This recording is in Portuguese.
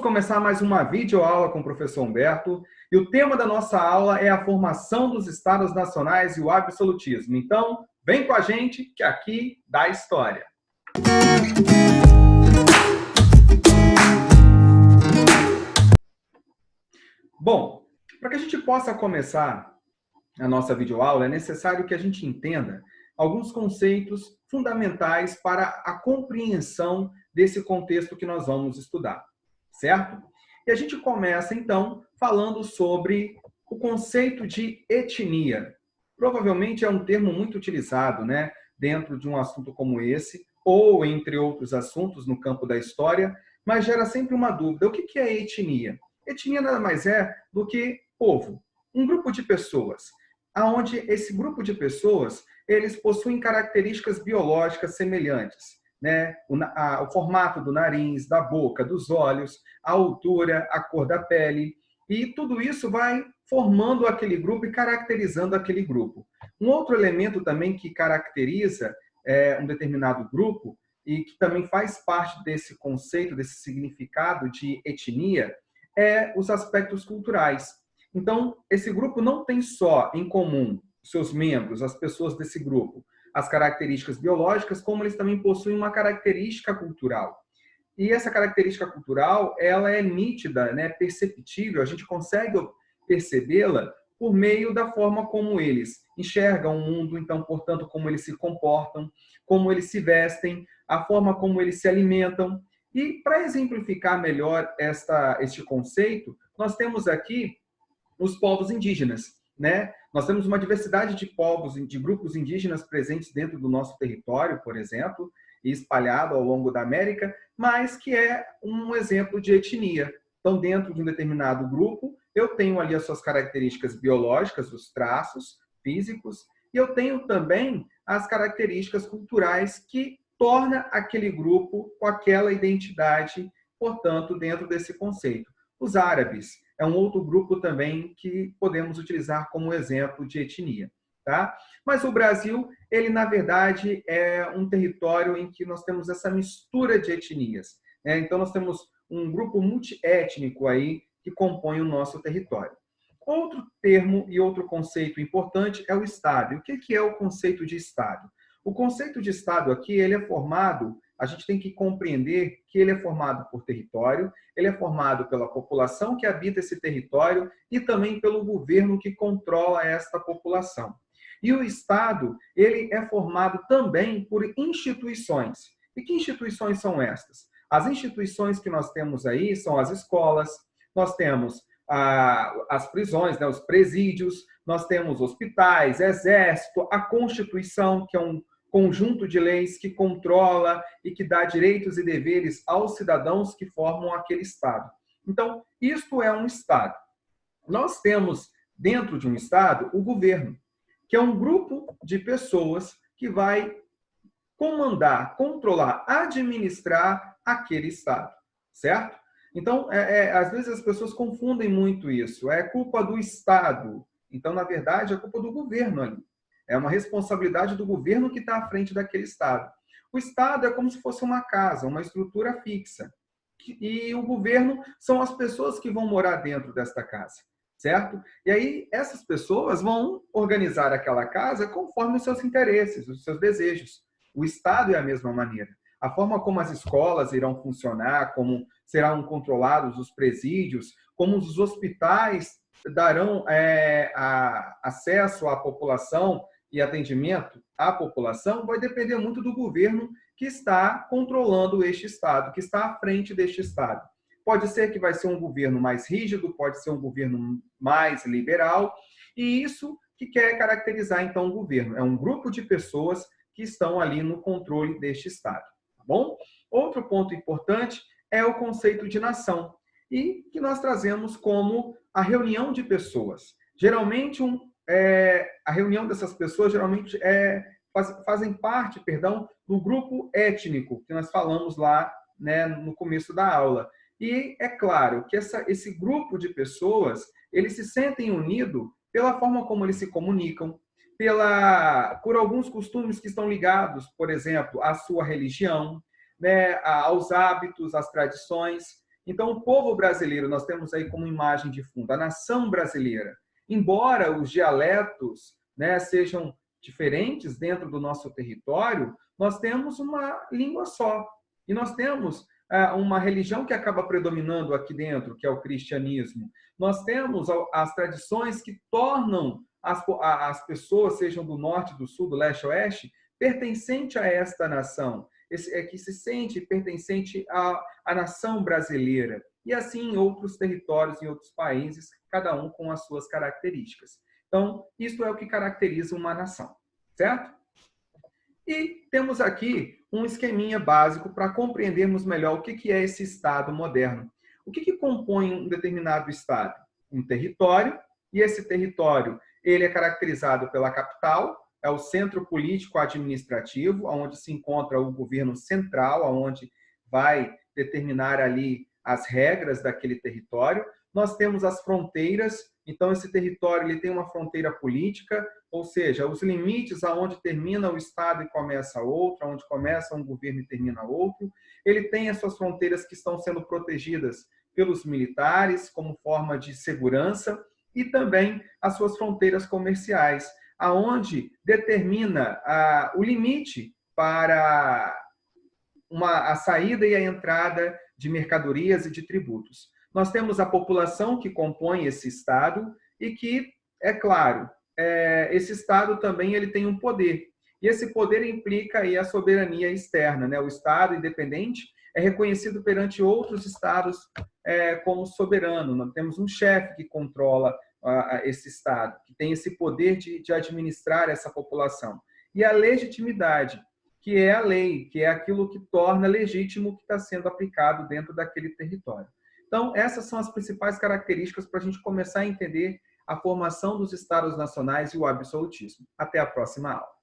Vamos começar mais uma videoaula com o professor Humberto. E o tema da nossa aula é a formação dos Estados Nacionais e o absolutismo. Então, vem com a gente que aqui dá história. Bom, para que a gente possa começar a nossa videoaula, é necessário que a gente entenda alguns conceitos fundamentais para a compreensão desse contexto que nós vamos estudar, certo? E a gente começa, então, falando sobre o conceito de etnia. Provavelmente é um termo muito utilizado, né, dentro de um assunto como esse, ou entre outros assuntos no campo da história, mas gera sempre uma dúvida. O que é etnia? Etnia nada mais é do que povo, um grupo de pessoas, onde esse grupo de pessoas eles possuem características biológicas semelhantes, né? O formato do nariz, da boca, dos olhos, a altura, a cor da pele, e tudo isso vai formando aquele grupo e caracterizando aquele grupo. Um outro elemento também que caracteriza um determinado grupo e que também faz parte desse conceito, desse significado de etnia, é os aspectos culturais. Então, esse grupo não tem só em comum seus membros, as pessoas desse grupo, as características biológicas, como eles também possuem uma característica cultural. E essa característica cultural, ela é nítida, né, perceptível, a gente consegue percebê-la por meio da forma como eles enxergam o mundo, então, portanto, como eles se comportam, como eles se vestem, a forma como eles se alimentam. E para exemplificar melhor este conceito, nós temos aqui os povos indígenas, né? Nós temos uma diversidade de povos, de grupos indígenas presentes dentro do nosso território, por exemplo, e espalhado ao longo da América, mas que é um exemplo de etnia. Então, dentro de um determinado grupo, eu tenho ali as suas características biológicas, os traços físicos, e eu tenho também as características culturais que torna aquele grupo com aquela identidade, portanto, dentro desse conceito. Os árabes é um outro grupo também que podemos utilizar como exemplo de etnia, tá? Mas o Brasil, ele na verdade é um território em que nós temos essa mistura de etnias, né? Então nós temos um grupo multiétnico aí que compõe o nosso território. Outro termo e outro conceito importante é o Estado. E o que é o conceito de Estado? O conceito de Estado aqui, ele é formado, a gente tem que compreender que ele é formado por território, ele é formado pela população que habita esse território e também pelo governo que controla esta população. E o Estado, ele é formado também por instituições. E que instituições são estas? As instituições que nós temos aí são as escolas, nós temos as prisões, né, os presídios, nós temos hospitais, exército, a Constituição, que é um conjunto de leis que controla e que dá direitos e deveres aos cidadãos que formam aquele Estado. Então, isto é um Estado. Nós temos, dentro de um Estado, o governo, que é um grupo de pessoas que vai comandar, controlar, administrar aquele Estado, certo? Então, às vezes as pessoas confundem muito isso. É culpa do Estado. Então, na verdade, é culpa do governo ali. É uma responsabilidade do governo que está à frente daquele Estado. O Estado é como se fosse uma casa, uma estrutura fixa. E o governo são as pessoas que vão morar dentro desta casa, certo? E aí, essas pessoas vão organizar aquela casa conforme os seus interesses, os seus desejos. O Estado é a mesma maneira. A forma como as escolas irão funcionar, como serão controlados os presídios, como os hospitais darão acesso à população e atendimento à população, vai depender muito do governo que está controlando este Estado, que está à frente deste Estado. Pode ser que vai ser um governo mais rígido, pode ser um governo mais liberal, e isso que quer caracterizar, então, o governo. É um grupo de pessoas que estão ali no controle deste Estado. Tá bom? Outro ponto importante é o conceito de nação, e que nós trazemos como a reunião de pessoas. Geralmente, a reunião dessas pessoas geralmente fazem parte, do grupo étnico que nós falamos lá, né, no começo da aula. E é claro que esse grupo de pessoas, eles se sentem unidos pela forma como eles se comunicam, por alguns costumes que estão ligados, por exemplo, à sua religião, né, aos hábitos, às tradições. Então, o povo brasileiro, nós temos aí como imagem de fundo a nação brasileira. Embora os dialetos, né, sejam diferentes dentro do nosso território, nós temos uma língua só. E nós temos uma religião que acaba predominando aqui dentro, que é o cristianismo. Nós temos as tradições que tornam as pessoas, sejam do norte, do sul, do leste, oeste, pertencente a esta nação, que se sente pertencente à nação brasileira. E assim em outros territórios, em outros países, cada um com as suas características. Então, isso é o que caracteriza uma nação, certo? E temos aqui um esqueminha básico para compreendermos melhor o que é esse Estado moderno. O que compõe um determinado Estado? Um território, e esse território ele é caracterizado pela capital, é o centro político-administrativo, onde se encontra o governo central, onde vai determinar ali as regras daquele território. Nós temos as fronteiras, então esse território ele tem uma fronteira política, ou seja, os limites aonde termina o Estado e começa outro, aonde começa um governo e termina outro. Ele tem as suas fronteiras que estão sendo protegidas pelos militares como forma de segurança e também as suas fronteiras comerciais, aonde determina o limite para a saída e a entrada de mercadorias e de tributos. Nós temos a população que compõe esse Estado e que, é claro, esse Estado também ele tem um poder. E esse poder implica aí a soberania externa, né? O Estado independente é reconhecido perante outros Estados como soberano. Nós temos um chefe que controla esse Estado, que tem esse poder de administrar essa população. E a legitimidade, que é a lei, que é aquilo que torna legítimo o que está sendo aplicado dentro daquele território. Então, essas são as principais características para a gente começar a entender a formação dos Estados nacionais e o absolutismo. Até a próxima aula.